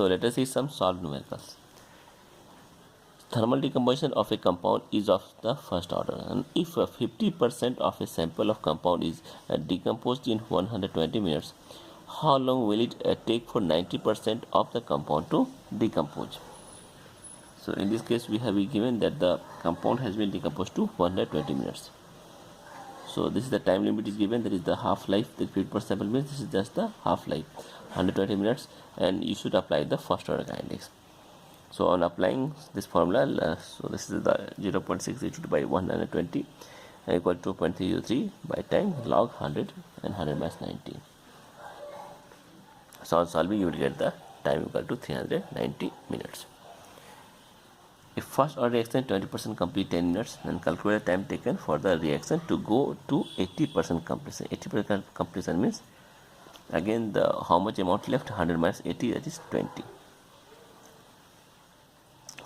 So let us see some solved numericals. Thermal decomposition of a compound is of the first order, and if 50% of a sample of compound is decomposed in 120 minutes, how long will it take for 90% of the compound to decompose? So in this case we have been given that the compound has been decomposed to 120 minutes. So this is the time limit is given, that is the half-life, the 50% sample means this is just the half-life 120 minutes, and you should apply the first order kinetics. So on applying this formula, so this is the 0.682 by 120 equal to 2.303 by time log 100 and 100 minus 90. So on solving you will get the time equal to 390 minutes. If first order reaction 20% complete 10 minutes, then calculate the time taken for the reaction to go to 80% completion. 80% completion means again the how much amount left, 100 minus 80, that is 20.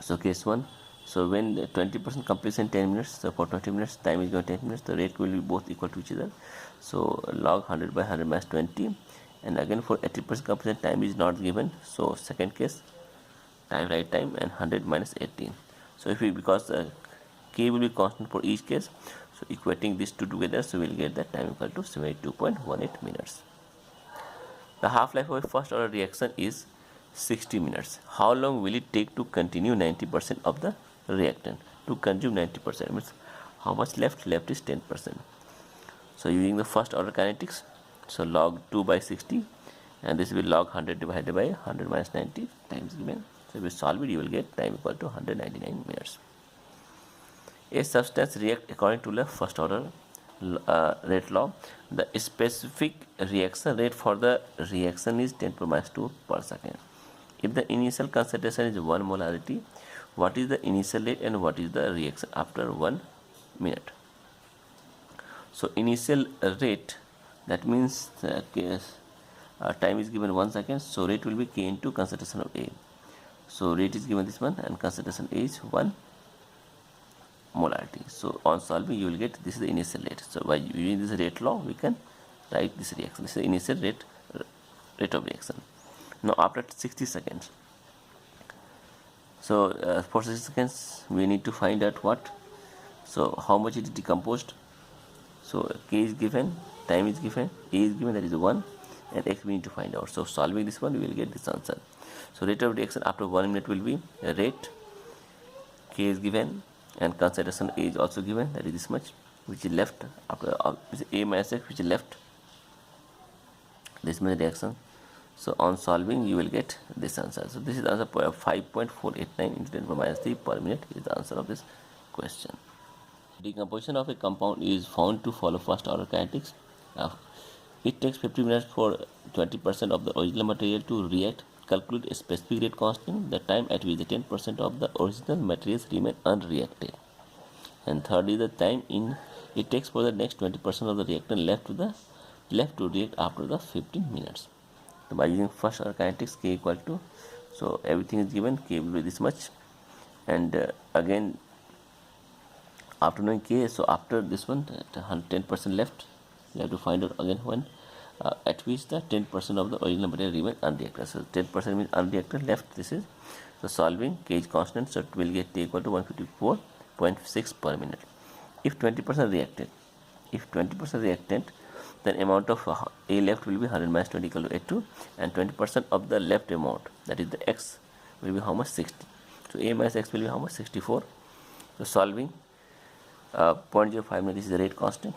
So case 1, so when 20% completion 10 minutes, so for 20 minutes time is going 10 minutes, the rate will be both equal to each other. So log 100 by 100 minus 20, and again for 80% completion time is not given, so second case time right time and 100 minus 18. So if we, because k will be constant for each case, so equating these two together, so we will get that time equal to 72.18 minutes. The half-life of a first order reaction is 60 minutes. How long will it take to continue 90% of the reactant? To consume 90% means how much left? Left is 10%. So using the first order kinetics, so log 2 by 60, and this will be log 100 divided by 100 minus 90 times given. So if you solve it, you will get time equal to 199 minutes. A substance react according to the first order rate law. The specific reaction rate for the reaction is 10 to minus 2 per second. If the initial concentration is 1 molarity, what is the initial rate and what is the reaction after 1 minute? So initial rate, that means time is given 1 second, so rate will be k into concentration of A. So rate is given this one and concentration A is 1 molarity. So on solving you will get this is the initial rate. So by using this rate law we can write this reaction. This is the initial rate of reaction. Now after 60 seconds, so for 60 seconds we need to find out what, so how much it is decomposed. So k is given, time is given, A is given, that is 1, and x we need to find out. So solving this one we will get this answer. So rate of reaction after 1 minute will be rate, k is given, and concentration A is also given, that is this much, which is left after A minus x, which is left, this much reaction. So on solving you will get this answer. So this is the answer, 5.489 into 10 minus 3 per minute is the answer of this question. Decomposition of a compound is found to follow first order kinetics. It takes 50 minutes for 20% of the original material to react. Calculate a specific rate constant, the time at which the 10% of the original materials remain unreacted. And third is the time it takes for the next 20% of the reactant left to react after the 15 minutes. So by using first order kinetics, k equal to, so everything is given, k will be this much, and again after knowing k, so after this one 10% left, you have to find out again when at which the 10% of the original material remain unreacted. So 10% means unreacted, left this is, so solving k is constant, so it will get t equal to 154.6 per minute. If 20% reactant, then amount of A left will be 100 minus 20 equal to A2, and 20% of the left amount, that is the x, will be how much? 60. So A minus x will be how much? 64. So solving 0.05 this is the rate constant,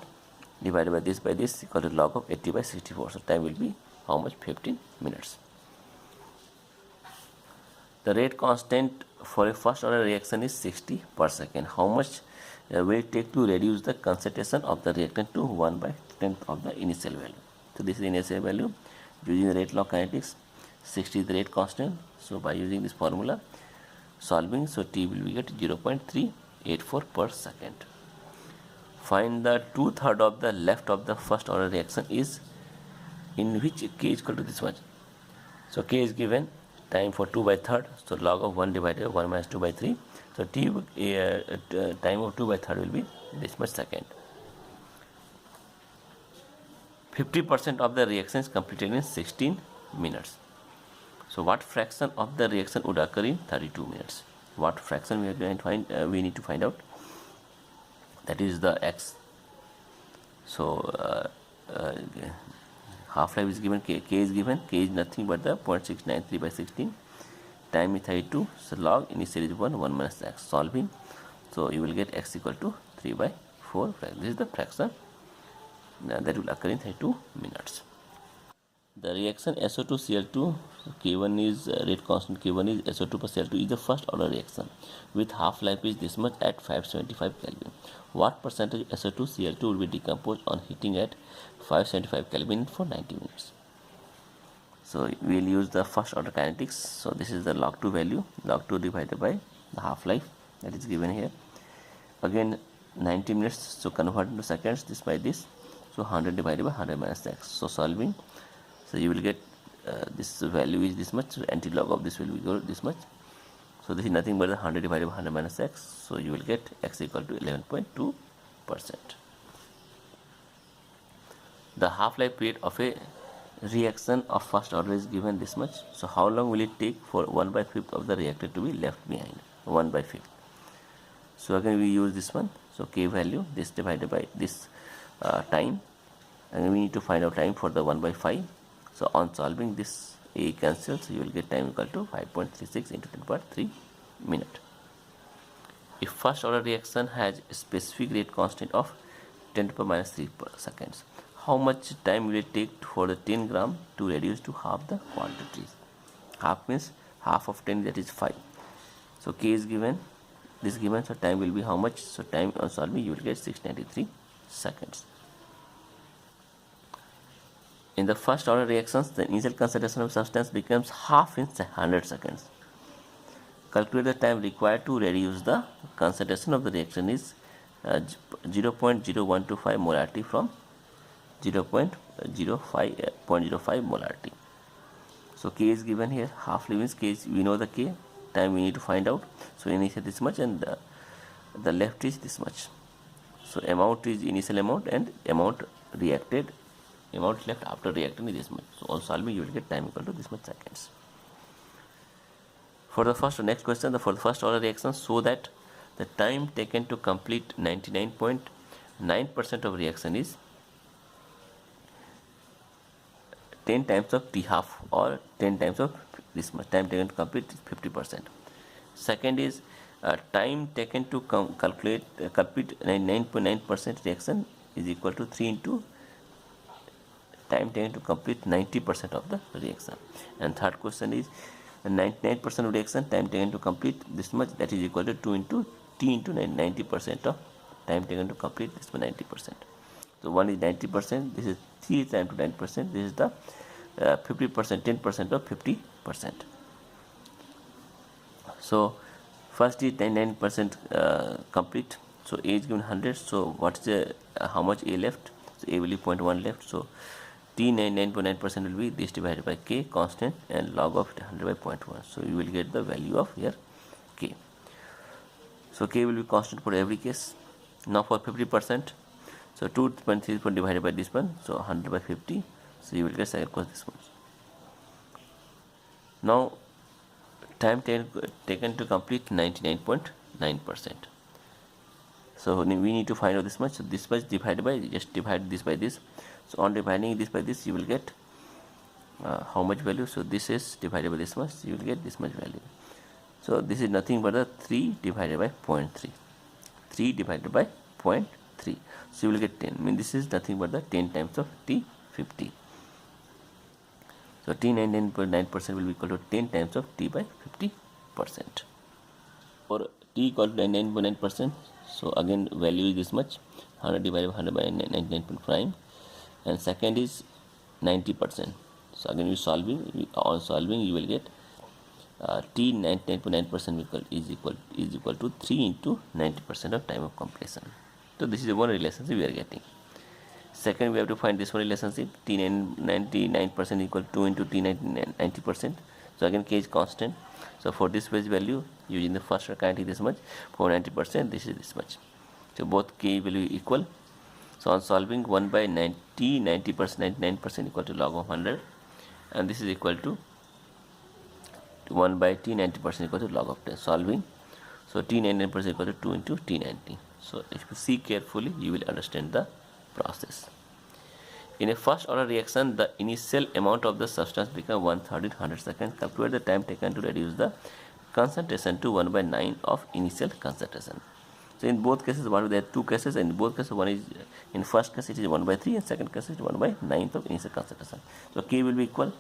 divided by this equal to log of 80 by 64. So time will be how much? 15 minutes. The rate constant for a first order reaction is 60 per second. How much will it take to reduce the concentration of the reactant to 1 by 10th of the initial value? So this is the initial value. Using the rate law kinetics, 60 is the rate constant. So by using this formula, solving, so t will be get 0.384 per second. Find the 2/3 of the left of the first order reaction is in which k is equal to this much. So k is given, time for 2 by 3rd, so log of 1 divided by 1 minus 2 by 3. So time of 2 by 3rd will be this much second. 50% of the reaction is completed in 16 minutes. So what fraction of the reaction would occur in 32 minutes? What fraction we are going to find? We need to find out. That is the x. So half-life is given, k is given. K is nothing but the 0.693 by 16. Time is 32. So log initial is 1 minus x. Solving. So you will get x equal to 3 by 4. This is the fraction that will occur in 32 minutes. The reaction SO2 Cl2 K1 is rate constant, K1 is SO2 plus Cl2 is the first order reaction with half life is this much at 575 Kelvin. What percentage SO2 Cl2 will be decomposed on heating at 575 Kelvin for 90 minutes? So we will use the first order kinetics. So this is the log 2 value, log 2 divided by the half life that is given here. Again 90 minutes, so convert into seconds, this by this. So 100 divided by 100 minus x. So solving. So you will get this value is this much, so anti-log of this will be equal to this much. So this is nothing but the 100 divided by 100 minus x. So you will get x equal to 11.2%. The half-life period of a reaction of first order is given this much. So how long will it take for 1/5 of the reactor to be left behind? 1/5. So again we use this one. So k value, this divided by this time, and we need to find out time for the 1/5. So on solving, this a cancels, so you will get time equal to 5.36 into 10 power 3 minute. If first order reaction has a specific rate constant of 10 to the minus 3 per seconds, how much time will it take for the 10 gram to reduce to half the quantities? Half means half of 10, that is 5. So k is given, this is given, so time will be how much? So time on solving you will get 693 seconds. In the first order reactions, the initial concentration of substance becomes half in 100 seconds. Calculate the time required to reduce the concentration of the reaction is 0.0125 molarity from 0.05 molarity. So k is given here, half means k is, we know the k, time we need to find out. So initial this much and the left is this much. So amount is initial amount and amount reacted, amount left after reacting is this much. So on solving you will get time equal to this much seconds. For the first next question, for the first order reaction, so that the time taken to complete 99.9% of reaction is 10 times of T half or 10 times of this much. Time taken to complete is 50%. Second is time taken to complete 99.9% reaction is equal to 3 into time taken to complete 90% of the reaction. And third question is 99% of reaction, time taken to complete this much, that is equal to 2 into T into 90% of time taken to complete this much 90%. So one is 90%, this is 3 times to 9%, this is the 50%, 10% of 50%. So first is 99% complete. So A is given 100. So what's the how much A left? So A will be 0.1 left. So T 99.9% will be this divided by K constant and log of 100 by 0.1. So you will get the value of here K. So K will be constant for every case. Now for 50%, so 2.3 divided by this one, so 100 by 50. So you will get second cos this one. Now time taken to complete 99.9%. So we need to find out this much. So this much divided by, just divide this by this. So on dividing this by this, you will get how much value? So this is divided by this much, you will get this much value. So this is nothing but a 3 divided by 0.3. 3 divided by 0.3. So you will get 10. I mean this is nothing but the 10 times of T50. So T 99.9% will be equal to 10 times of T by 50%. For T equal to 99.9%, so again value is this much, 100 divided by 100 by 99.5. And second is 90%. So again on solving you will get T 99.9% is equal to 3 into 90% of time of completion. So this is the one relationship we are getting. Second, we have to find this one relationship, T 99% equal to 2 into T 90%. So again K is constant. So for this value using the first kinetic this much, for 90% this is this much. So both K will be equal. So on solving 1 by 90%, 99% equal to log of 100, and this is equal to 1 by t 90% equal to log of 10. Solving, so t 90% equal to 2 into t 90. So if you see carefully, you will understand the process. In a first order reaction, the initial amount of the substance becomes 1/3 in 100 seconds. Calculate the time taken to reduce the concentration to 1 by 9 of initial concentration. So in both cases, there are two cases. In both cases, one is, in first case it is 1 by 3, and second case it is 1 by 9 of initial concentration. So k will be equal.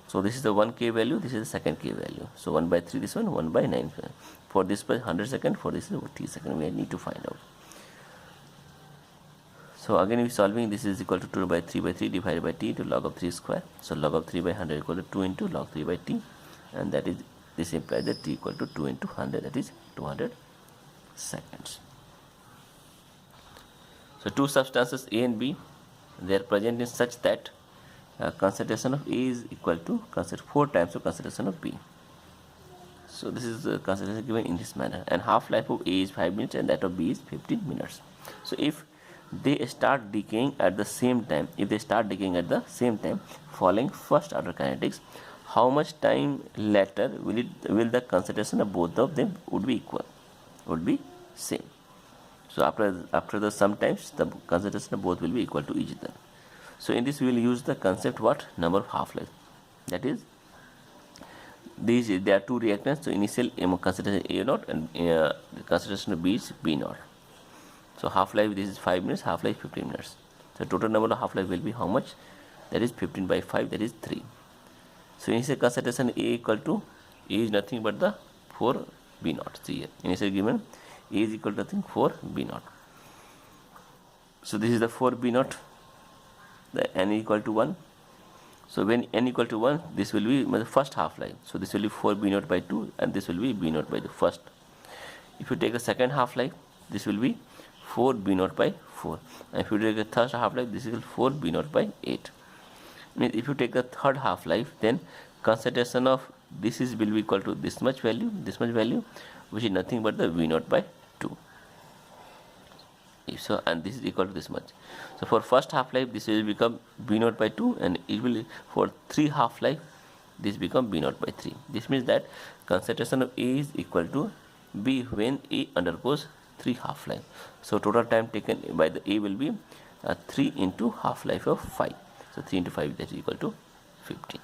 So this is the 1 k value, this is the second k value. So 1 by 3 this one, 1 by 9. For this by 100 seconds, for this is t second, we need to find out. So again we are solving, this is equal to 2 by 3 by 3 divided by t to log of 3 square. So log of 3 by 100 equal to 2 into log 3 by t, and that is, this implies that t equal to 2 into 100, that is 200 seconds. So two substances A and B, they are present in such that concentration of A is equal to 4 times the concentration of B. So this is the concentration given in this manner, and half-life of A is 5 minutes and that of B is 15 minutes. So if they start decaying at the same time, following first order kinetics, how much time later will the concentration of both of them would be equal, would be same. So after the sometimes the concentration of both will be equal to each other. So in this we will use the concept what, number of half-life. That is, there are two reactants. So initial concentration A naught and the concentration of B is B naught. So half-life, this is 5 minutes, half-life 15 minutes. So total number of half-life will be how much? That is 15 by 5, that is 3. So initial concentration A equal to, A is nothing but the 4 B naught. See here, initial given A is equal to nothing 4 B naught. So this is the 4 B naught, the n equal to 1. So when n equal to 1, this will be the first half-life. So this will be 4 B naught by 2, and this will be B naught by the first. If you take the second half-life, this will be 4 B naught by 4. And if you take the third half-life, this is 4 B naught by 8. Means if you take the third half-life, then concentration of this will be equal to this much value, which is nothing but the V naught by 2. So, and this is equal to this much. So for first half-life, this will become B naught by 2, and it will, for 3 half-life, this become B naught by 3. This means that concentration of A is equal to B when A undergoes 3 half-life. So total time taken by the A will be 3 into half-life of 5. So 3 into 5, that is equal to 15.